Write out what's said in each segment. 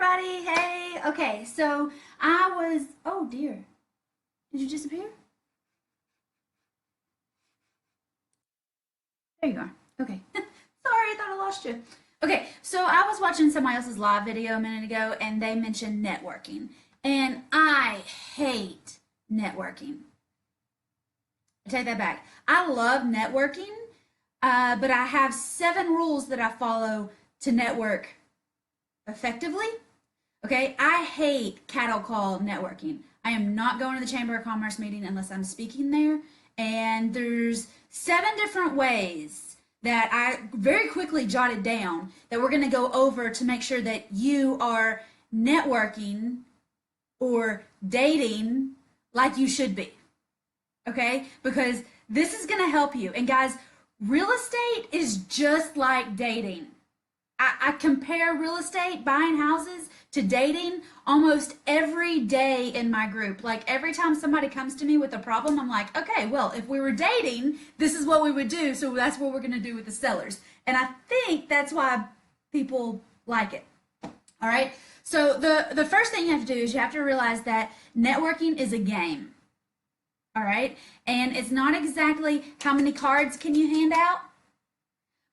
everybody. Hey. Okay, so oh dear. Did you disappear? There you are. Okay. Sorry, I thought I lost you. Okay, so I was watching somebody else's live video a minute ago and they mentioned networking. And I hate networking. I take that back. I love networking, but I have 7 rules that I follow to network effectively. Okay, I hate cattle call networking. I am not going to the Chamber of Commerce meeting unless I'm speaking there. And there's 7 different ways that I very quickly jotted down that we're going to go over to make sure that you are networking or dating like you should be. Okay, because this is going to help you. And guys, real estate is just like dating. I compare real estate, buying houses, to dating almost every day in my group. Like every time somebody comes to me with a problem, I'm like, okay, well, if we were dating, this is what we would do. So that's what we're going to do with the sellers. And I think that's why people like it. All right. So the first thing you have to do is you have to realize that networking is a game. All right. And it's not exactly how many cards can you hand out.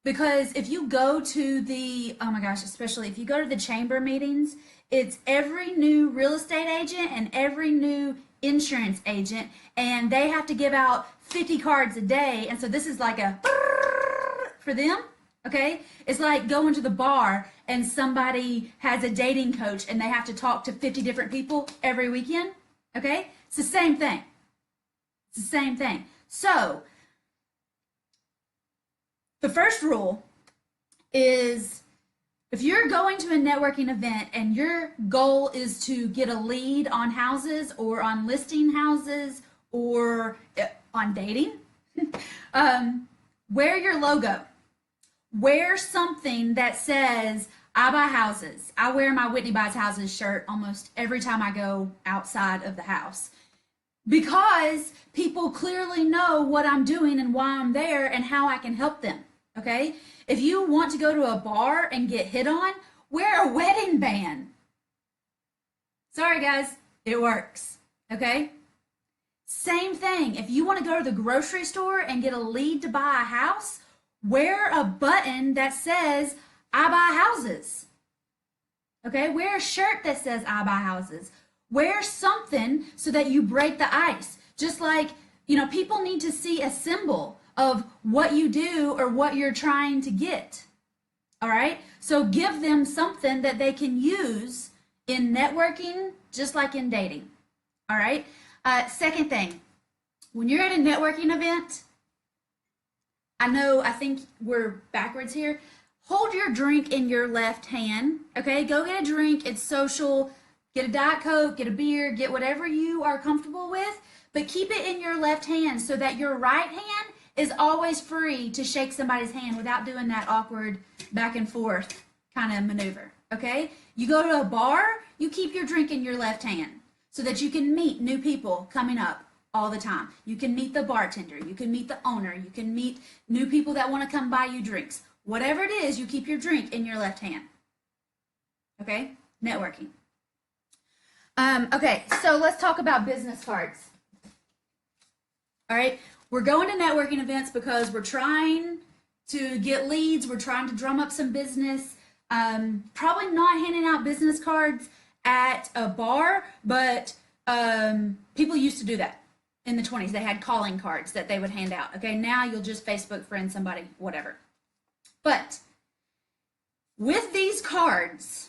Because if you go to oh my gosh, especially if you go to the chamber meetings, it's every new real estate agent and every new insurance agent, and they have to give out 50 cards a day. And so this is like a for them, okay? It's like going to the bar and somebody has a dating coach and they have to talk to 50 different people every weekend, okay? It's the same thing. It's the same thing. So, the first rule is if you're going to a networking event and your goal is to get a lead on houses or on listing houses or on dating, wear your logo. Wear something that says, I buy houses. I wear my Whitney buys houses shirt almost every time I go outside of the house. Because people clearly know what I'm doing and why I'm there and how I can help them, okay? If you want to go to a bar and get hit on, wear a wedding band. Sorry, guys, it works, okay? Same thing, if you want to go to the grocery store and get a lead to buy a house, wear a button that says, I buy houses, okay? Wear a shirt that says, I buy houses. Wear something so that you break the ice. Just like, people need to see a symbol of what you do or what you're trying to get. All right? So give them something that they can use in networking, just like in dating. All right? Second thing, when you're at a networking event, I think we're backwards here. Hold your drink in your left hand. Okay? Go get a drink. It's social. Get a Diet Coke, get a beer, get whatever you are comfortable with, but keep it in your left hand so that your right hand is always free to shake somebody's hand without doing that awkward back and forth kind of maneuver, okay? You go to a bar, you keep your drink in your left hand so that you can meet new people coming up all the time. You can meet the bartender, you can meet the owner, you can meet new people that want to come buy you drinks. Whatever it is, you keep your drink in your left hand, okay? Networking. Okay, so let's talk about business cards. All right, we're going to networking events because we're trying to get leads. We're trying to drum up some business. Probably not handing out business cards at a bar, but people used to do that in the 20s. They had calling cards that they would hand out. Okay, now you'll just Facebook friend somebody, whatever. But with these cards,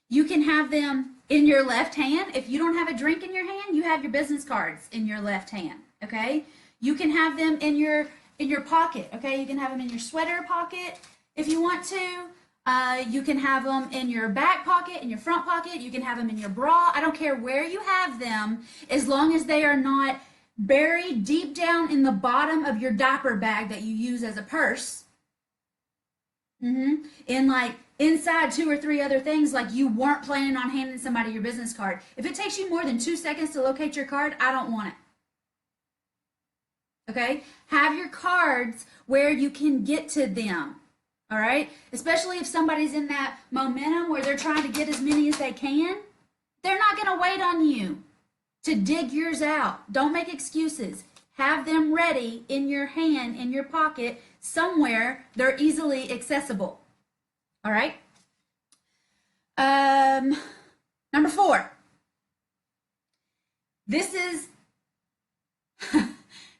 you can have them in your left hand. If you don't have a drink in your hand, you have your business cards in your left hand, okay? You can have them in your pocket, okay? You can have them in your sweater pocket if you want to. You can have them in your back pocket, in your front pocket. You can have them in your bra. I don't care where you have them, as long as they are not buried deep down in the bottom of your diaper bag that you use as a purse. In like inside 2 or 3 other things, like you weren't planning on handing somebody your business card. If it takes you more than 2 seconds to locate your card, I don't want it. Okay? Have your cards where you can get to them. all right? Especially if somebody's in that momentum where they're trying to get as many as they can. They're not going to wait on you to dig yours out. Don't make excuses. Have them ready in your hand, in your pocket, somewhere they're easily accessible. All right? Number 4. This is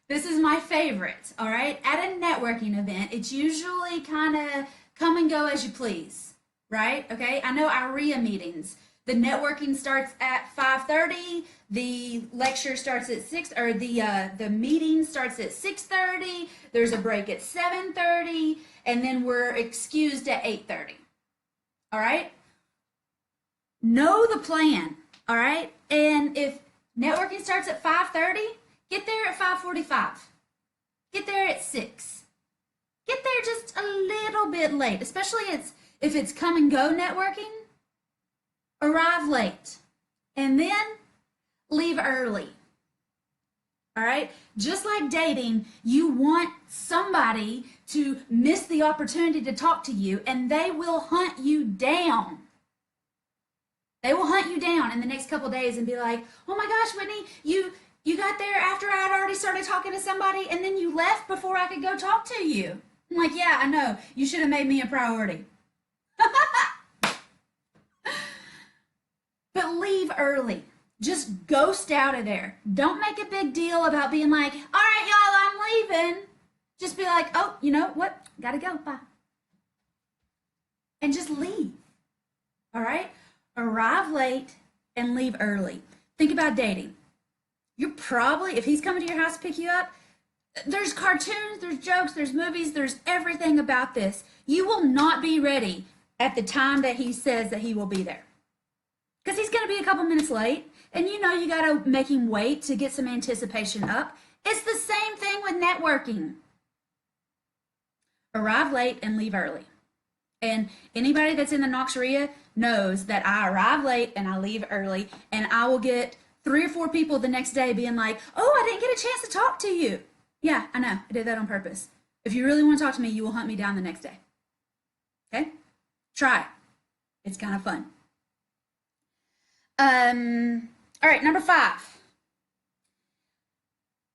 this is my favorite, all right? At a networking event, it's usually kind of come and go as you please, right? Okay, I know our REIA meetings, the networking starts at 5:30, the lecture starts at 6, or the meeting starts at 6:30, there's a break at 7:30, and then we're excused at 8:30, all right? Know the plan, all right? And if networking starts at 5:30, get there at 5:45. Get there at 6. Get there just a little bit late, especially if it's come and go networking. Arrive late. And then leave early. All right? Just like dating, you want somebody to miss the opportunity to talk to you, and they will hunt you down. They will hunt you down in the next couple days and be like, oh my gosh, Whitney, you got there after I had already started talking to somebody, and then you left before I could go talk to you. I'm like, yeah, I know. You should have made me a priority. But leave early. Just ghost out of there. Don't make a big deal about being like, all right, y'all, I'm leaving. Just be like, oh, you know what? Gotta go. Bye. And just leave. All right? Arrive late and leave early. Think about dating. You're probably, if he's coming to your house to pick you up, there's cartoons, there's jokes, there's movies, there's everything about this. You will not be ready at the time that he says that he will be there. Because he's going to be a couple minutes late, and you know you got to make him wait to get some anticipation up. It's the same thing with networking. Arrive late and leave early. And anybody that's in the KnoxREIA knows that I arrive late and I leave early, and I will get 3 or 4 people the next day being like, oh, I didn't get a chance to talk to you. Yeah, I know. I did that on purpose. If you really want to talk to me, you will hunt me down the next day. Okay? Try it. It's kind of fun. All right, number 5.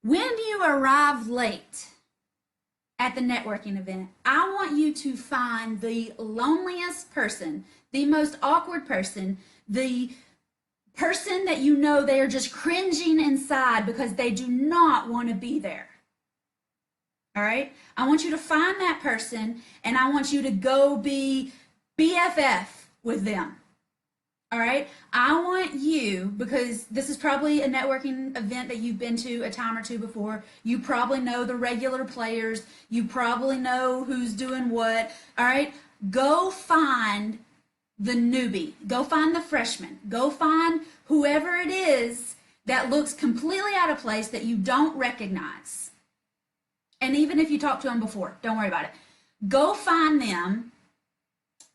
When you arrive late at the networking event, I want you to find the loneliest person, the most awkward person, the person that you know they are just cringing inside because they do not want to be there. All right? I want you to find that person, and I want you to go be BFF with them. All right? I want you, because this is probably a networking event that you've been to a time or two before. You probably know the regular players. You probably know who's doing what. All right? Go find the newbie. Go find the freshman. Go find whoever it is that looks completely out of place that you don't recognize. And even if you talked to them before, don't worry about it. Go find them,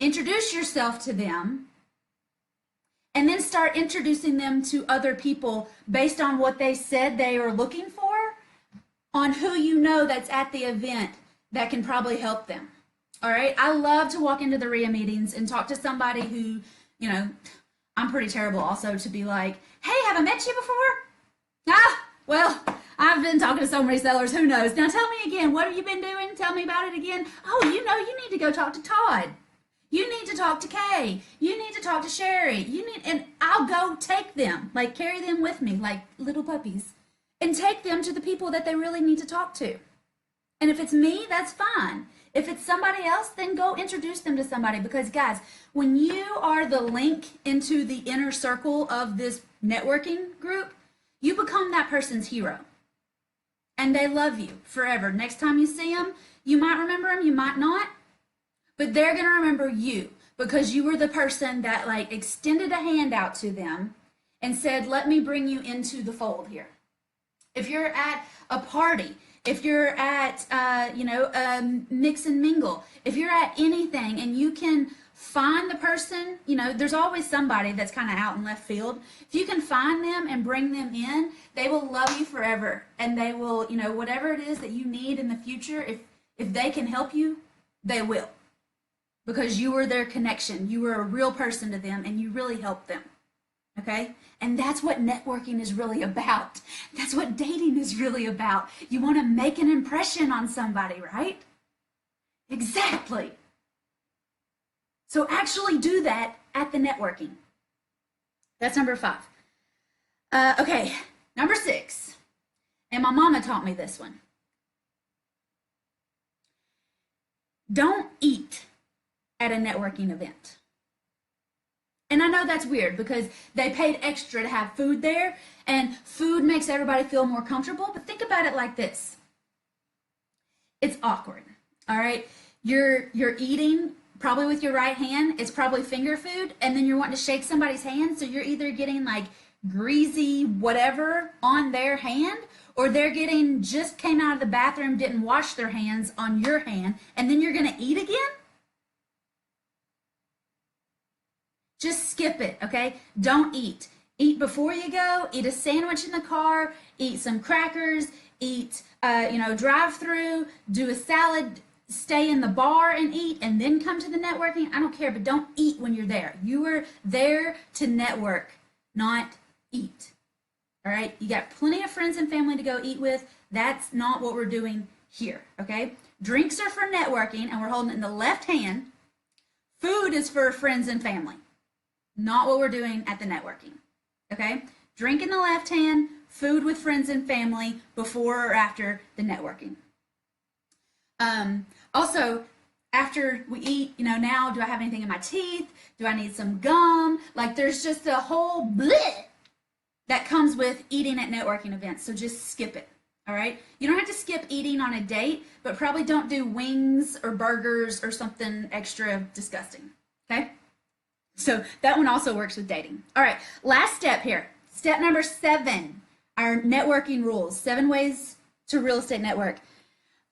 introduce yourself to them, and then start introducing them to other people based on what they said they are looking for, on who you know that's at the event that can probably help them. All right? I love to walk into the REIA meetings and talk to somebody who, you know, I'm pretty terrible also to be like, hey, have I met you before? Well, I've been talking to so many sellers, who knows? Now tell me again, what have you been doing? Tell me about it again. Oh, you know, you need to go talk to Todd. You need to talk to Kay. You need to talk to Sherry. And I'll go take them, like carry them with me like little puppies, and take them to the people that they really need to talk to. And if it's me, that's fine. If it's somebody else, then go introduce them to somebody. Because guys, when you are the link into the inner circle of this networking group, you become that person's hero. And they love you forever. Next time you see them, you might remember them, you might not. But they're going to remember you because you were the person that like extended a hand out to them and said, let me bring you into the fold here. If you're at a party, if you're at, mix and mingle, if you're at anything and you can find the person, you know, there's always somebody that's kind of out in left field. If you can find them and bring them in, they will love you forever. And they will, you know, whatever it is that you need in the future, if they can help you, they will. because you were their connection. You were a real person to them and you really helped them. Okay? And that's what networking is really about. That's what dating is really about. You want to make an impression on somebody, right? Exactly. So actually do that at the networking. That's number 5. Okay, number 6. And my mama taught me this one. Don't eat at a networking event. And I know that's weird because they paid extra to have food there, and food makes everybody feel more comfortable. But think about it like this. It's awkward, all right? You're eating probably with your right hand. It's probably finger food, and then you're wanting to shake somebody's hand, so you're either getting like greasy whatever on their hand, or they're getting just came out of the bathroom, didn't wash their hands on your hand, and then you're going to eat again? Just skip it, okay? Don't eat. Eat before you go. Eat a sandwich in the car. Eat some crackers. Eat, drive through. Do a salad. Stay in the bar and eat, and then come to the networking. I don't care, but don't eat when you're there. You are there to network, not eat. All right? You got plenty of friends and family to go eat with. That's not what we're doing here, okay? Drinks are for networking, and we're holding it in the left hand. Food is for friends and family. Not what we're doing at the networking, okay? Drink in the left hand, food with friends and family before or after the networking. Also, after we eat, now do I have anything in my teeth? Do I need some gum? Like there's just a whole bleh that comes with eating at networking events, so just skip it, all right? You don't have to skip eating on a date, but probably don't do wings or burgers or something extra disgusting, okay? So that one also works with dating. All right, last step here. Step number 7, our networking rules, 7 ways to real estate network.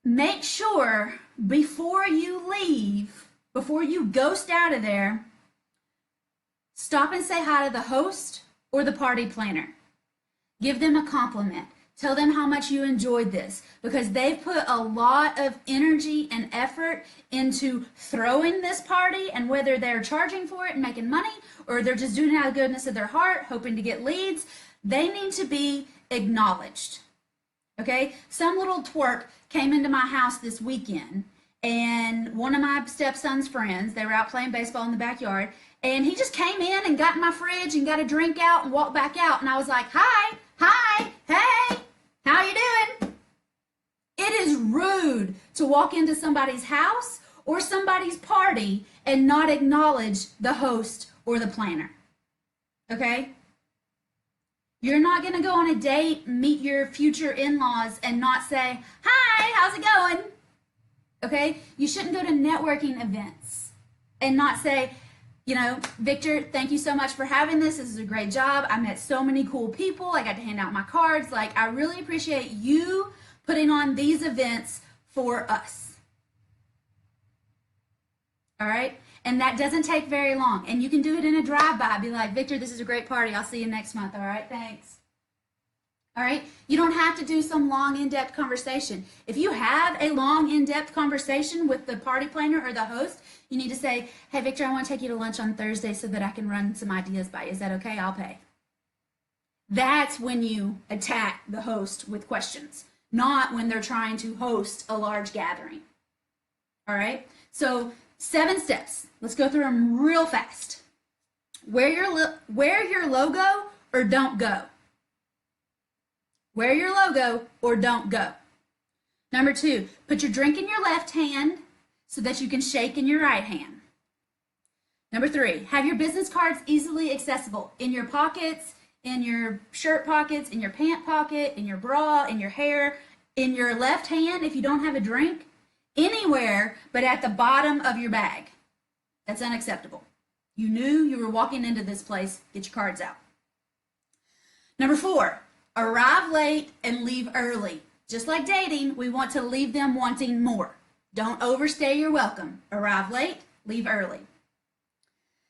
Make sure before you leave, before you ghost out of there, stop and say hi to the host or the party planner. Give them a compliment. Tell them how much you enjoyed this, because they've put a lot of energy and effort into throwing this party, and whether they're charging for it and making money or they're just doing it out of the goodness of their heart, hoping to get leads, they need to be acknowledged. Okay? Some little twerp came into my house this weekend, and one of my stepson's friends, they were out playing baseball in the backyard, and he just came in and got in my fridge and got a drink out and walked back out, and I was like, hi, hey, how you doing? It is rude to walk into somebody's house or somebody's party and not acknowledge the host or the planner, okay? You're not going to go on a date, meet your future in-laws, and not say, hi, how's it going? Okay? You shouldn't go to networking events and not say, Victor, thank you so much for having this. This is a great job. I met so many cool people. I got to hand out my cards. Like, I really appreciate you putting on these events for us. All right? And that doesn't take very long. And you can do it in a drive-by. Be like, Victor, this is a great party. I'll see you next month. All right? Thanks. All right? You don't have to do some long, in-depth conversation. If you have a long, in-depth conversation with the party planner or the host, you need to say, hey, Victor, I want to take you to lunch on Thursday so that I can run some ideas by you. Is that okay? I'll pay. That's when you attack the host with questions, not when they're trying to host a large gathering. All right? So 7 steps. Let's go through them real fast. Wear your logo or don't go. Wear your logo or don't go. Number 2, put your drink in your left hand so that you can shake in your right hand. Number 3, have your business cards easily accessible in your pockets, in your shirt pockets, in your pant pocket, in your bra, in your hair, in your left hand if you don't have a drink, anywhere but at the bottom of your bag. That's unacceptable. You knew you were walking into this place. Get your cards out. Number 4, arrive late and leave early. Just like dating, we want to leave them wanting more. Don't overstay your welcome. Arrive late, leave early.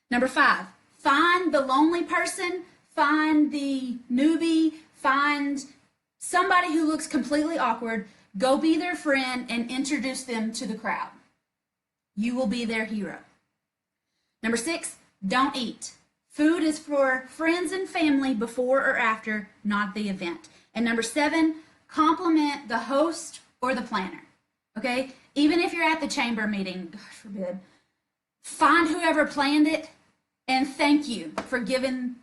Number 5, find the lonely person, find the newbie, find somebody who looks completely awkward, go be their friend and introduce them to the crowd. You will be their hero. Number 6, don't eat. Food is for friends and family before or after, not the event. And number 7, compliment the host or the planner. Okay? Even if you're at the chamber meeting, God forbid, find whoever planned it and thank you for giving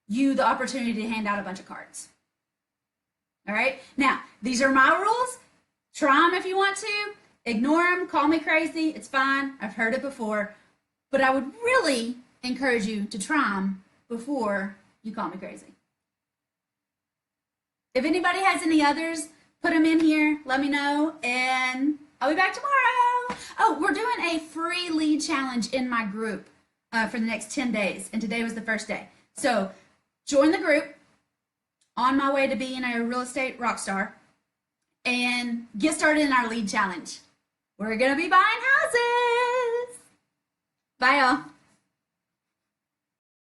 you the opportunity to hand out a bunch of cards. All right? Now, these are my rules. Try them if you want to. Ignore them. Call me crazy. It's fine. I've heard it before. But I would really encourage you to try them before you call me crazy. If anybody has any others, put them in here. Let me know. And I'll be back tomorrow. Oh, we're doing a free lead challenge in my group for the next 10 days. And today was the first day. So join the group on my way to being a real estate rock star and get started in our lead challenge. We're going to be buying houses. Bye, y'all.